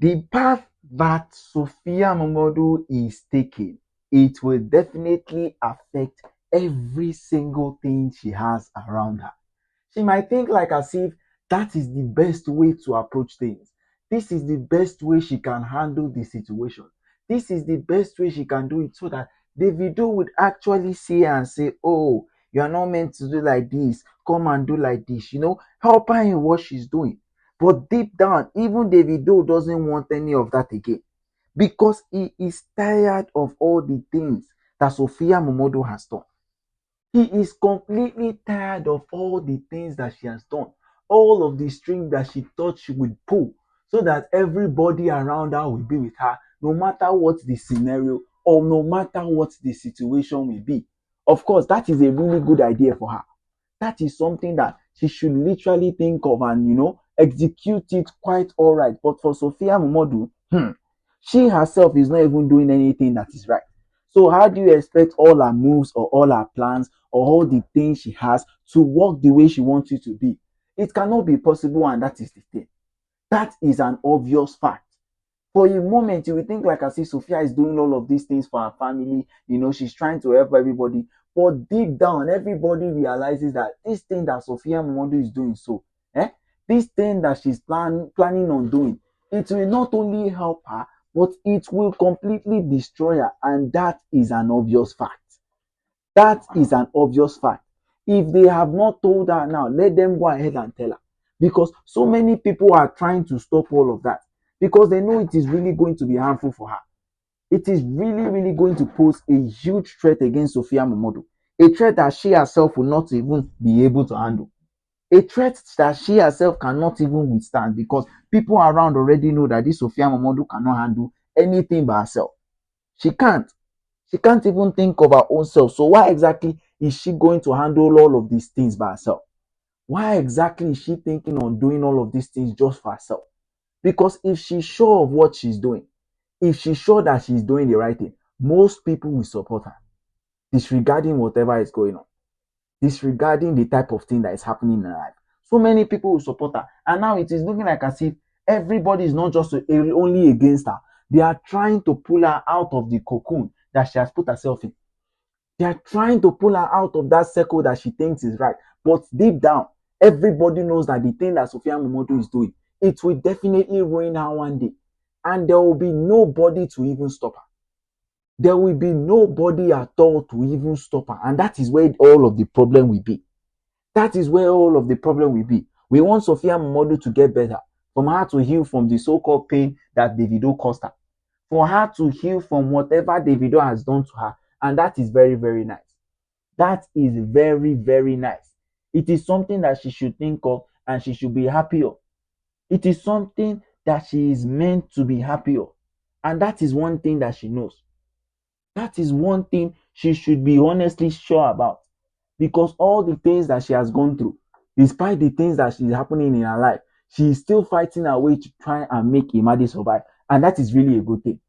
The path that Sophia MOMODU is taking, it will definitely affect every single thing she has around her. She might think like as if that is the best way to approach things. This is the best way she can handle the situation. This is the best way she can do it so that Davido would actually see her and say, oh, you are not meant to do like this. Come and do like this. Help her in what she's doing. But deep down, even Davido doesn't want any of that again because he is tired of all the things that Sophia MOMODU has done. He is completely tired of all the things that she has done, all of the strings that she thought she would pull, so that everybody around her will be with her, no matter what the scenario or no matter what the situation will be. Of course, that is a really good idea for her. That is something that she should literally think of and, execute it quite all right. But for Sophia MOMODU, she herself is not even doing anything that is right. So how do you expect all her moves or all her plans or all the things she has to work the way she wants it to be? It cannot be possible, and that is the thing. That is an obvious fact. For a moment, you will think like as if Sophia is doing all of these things for her family. She's trying to help everybody. But deep down, everybody realizes that this thing that Sophia MOMODU is doing this thing that she's planning on doing, it will not only help her, but it will completely destroy her, and that is an obvious fact. That is an obvious fact. If they have not told her now, let them go ahead and tell her. Because so many people are trying to stop all of that. Because they know it is really going to be harmful for her. It is really, really going to pose a huge threat against Sophia MOMODU. A threat that she herself will not even be able to handle. A threat that she herself cannot even withstand, because people around already know that this Sophia MOMODU cannot handle anything by herself. She can't. She can't even think of her own self. So why exactly is she going to handle all of these things by herself? Why exactly is she thinking on doing all of these things just for herself? Because if she's sure of what she's doing, if she's sure that she's doing the right thing, most people will support her, disregarding whatever is going on, disregarding the type of thing that is happening in her life. So many people will support her. And now it is looking like as if everybody is not just only against her. They are trying to pull her out of the cocoon that she has put herself in. They are trying to pull her out of that circle that she thinks is right. But deep down, everybody knows that the thing that Sophia MOMODU is doing, it will definitely ruin her one day. And there will be nobody to even stop her. There will be nobody at all to even stop her. And that is where all of the problem will be. That is where all of the problem will be. We want Sophia MOMODU to get better, from her to heal from the so-called pain that Davido caused her, for her to heal from whatever Davido has done to her. And that is very, very nice. That is very, very nice. It is something that she should think of and she should be happy of. It is something that she is meant to be happy of. And that is one thing that she knows. That is one thing she should be honestly sure about. Because all the things that she has gone through, despite the things that is happening in her life, she is still fighting her way to try and make Imade survive. And that is really a good thing.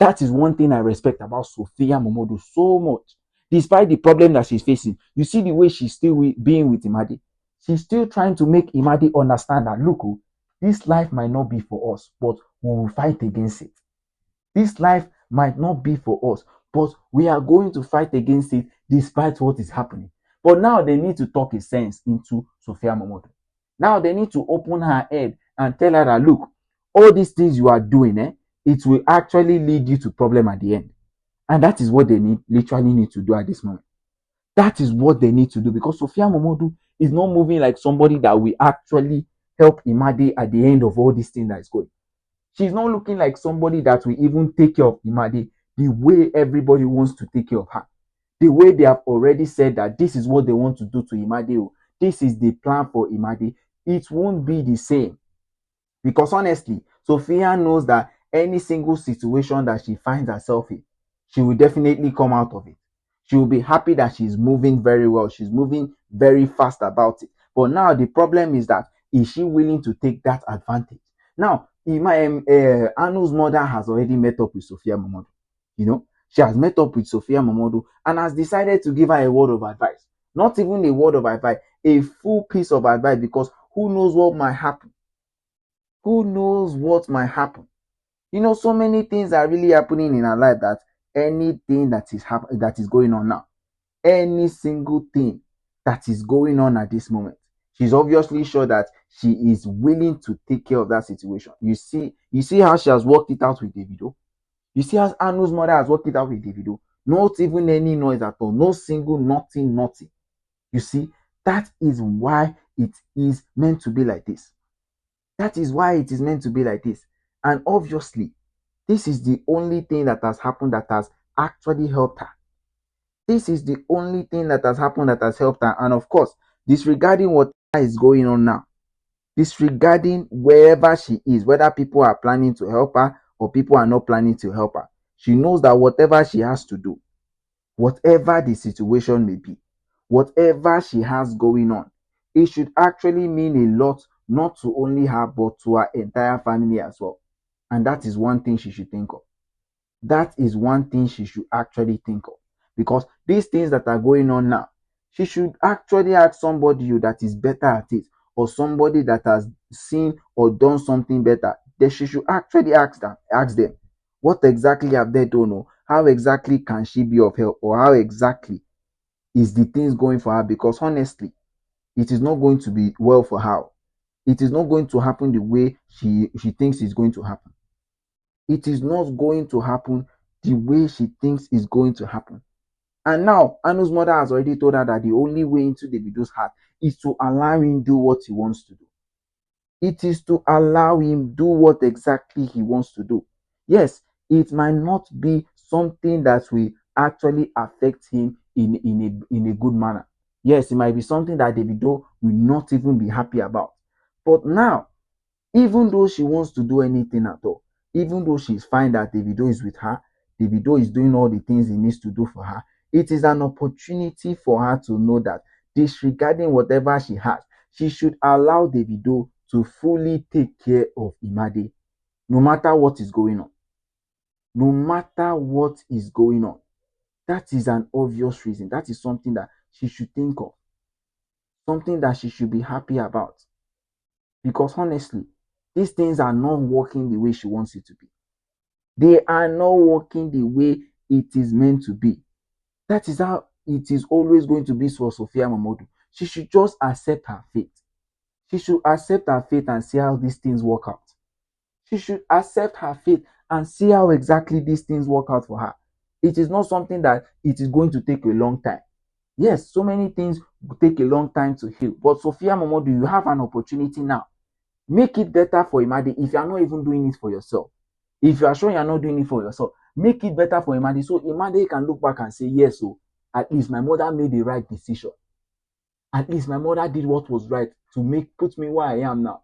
That is one thing I respect about Sophia MOMODU so much. Despite the problem that she's facing, you see the way she's still being with Imade. She's still trying to make Imade understand that, look, this life might not be for us, but we will fight against it. This life might not be for us, but we are going to fight against it despite what is happening. But now they need to talk a sense into Sophia MOMODU. Now they need to open her head and tell her that, look, all these things you are doing, it will actually lead you to problem at the end. And that is what they literally need to do at this moment. That is what they need to do, because Sophia MOMODU is not moving like somebody that will actually help Imade at the end of all these things that is going. She's not looking like somebody that will even take care of Imade the way everybody wants to take care of her. The way they have already said that this is what they want to do to Imade, this is the plan for Imade, it won't be the same. Because honestly, Sophia knows that any single situation that she finds herself in, she will definitely come out of it. She will be happy that she's moving very well. She's moving very fast about it. But now the problem is that, is she willing to take that advantage? Now, Anu's mother has already met up with Sophia MOMODU. She has met up with Sophia MOMODU and has decided to give her a word of advice. Not even a word of advice, a full piece of advice, because who knows what might happen? Who knows what might happen? So many things are really happening in her life, that anything that is going on now, any single thing that is going on at this moment, she's obviously sure that she is willing to take care of that situation. You see how she has worked it out with Davido. You see how Anu's mother has worked it out with Davido. Not even any noise at all. No single nothing, nothing. You see, that is why it is meant to be like this. That is why it is meant to be like this. And obviously, this is the only thing that has happened that has actually helped her. This is the only thing that has happened that has helped her. And of course, disregarding what is going on now, disregarding wherever she is, whether people are planning to help her or people are not planning to help her, she knows that whatever she has to do, whatever the situation may be, whatever she has going on, it should actually mean a lot, not to only her, but to her entire family as well. And that is one thing she should think of. That is one thing she should actually think of. Because these things that are going on now, she should actually ask somebody that is better at it, or somebody that has seen or done something better. Then she should actually ask them, what exactly have they done, or how exactly can she be of help, or how exactly is the things going for her? Because honestly, it is not going to be well for her. It is not going to happen the way she thinks it's going to happen. It is not going to happen the way she thinks it's going to happen. And now, Anu's mother has already told her that the only way into Davido's heart is to allow him do what he wants to do. It is to allow him do what exactly he wants to do. Yes, it might not be something that will actually affect him in a good manner. Yes, it might be something that Davido will not even be happy about. But now, even though she wants to do anything at all, even though she's fine that Davido is with her, Davido is doing all the things he needs to do for her, it is an opportunity for her to know that, disregarding whatever she has, she should allow Davido to fully take care of Imade, no matter what is going on. No matter what is going on. That is an obvious reason. That is something that she should think of. Something that she should be happy about. Because honestly, these things are not working the way she wants it to be. They are not working the way it is meant to be. That is how it is always going to be for Sophia MOMODU. She should just accept her fate. She should accept her fate and see how these things work out. She should accept her fate and see how exactly these things work out for her. It is not something that it is going to take a long time. Yes, so many things take a long time to heal. But Sophia MOMODU, you have an opportunity now. Make it better for Imade if you are not even doing it for yourself. If you are sure you are not doing it for yourself, make it better for Imade, so Imade can look back and say, yes, so at least my mother made the right decision. At least my mother did what was right to put me where I am now.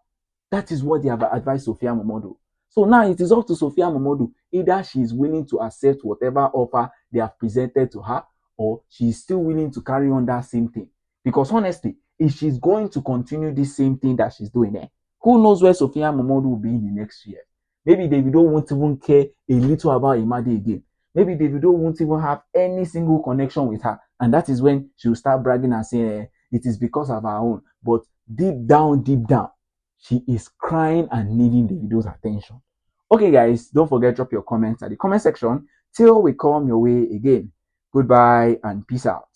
That is what they have advised Sophia MOMODU. So now it is up to Sophia MOMODU. Either she is willing to accept whatever offer they have presented to her, or she is still willing to carry on that same thing. Because honestly, if she's going to continue this same thing that she's doing there, who knows where Sophia MOMODU will be in the next year? Maybe Davido won't even care a little about Imade again. Maybe Davido won't even have any single connection with her. And that is when she will start bragging and saying, it is because of her own. But deep down, she is crying and needing Davido's attention. Okay, guys, don't forget to drop your comments at the comment section till we come your way again. Goodbye and peace out.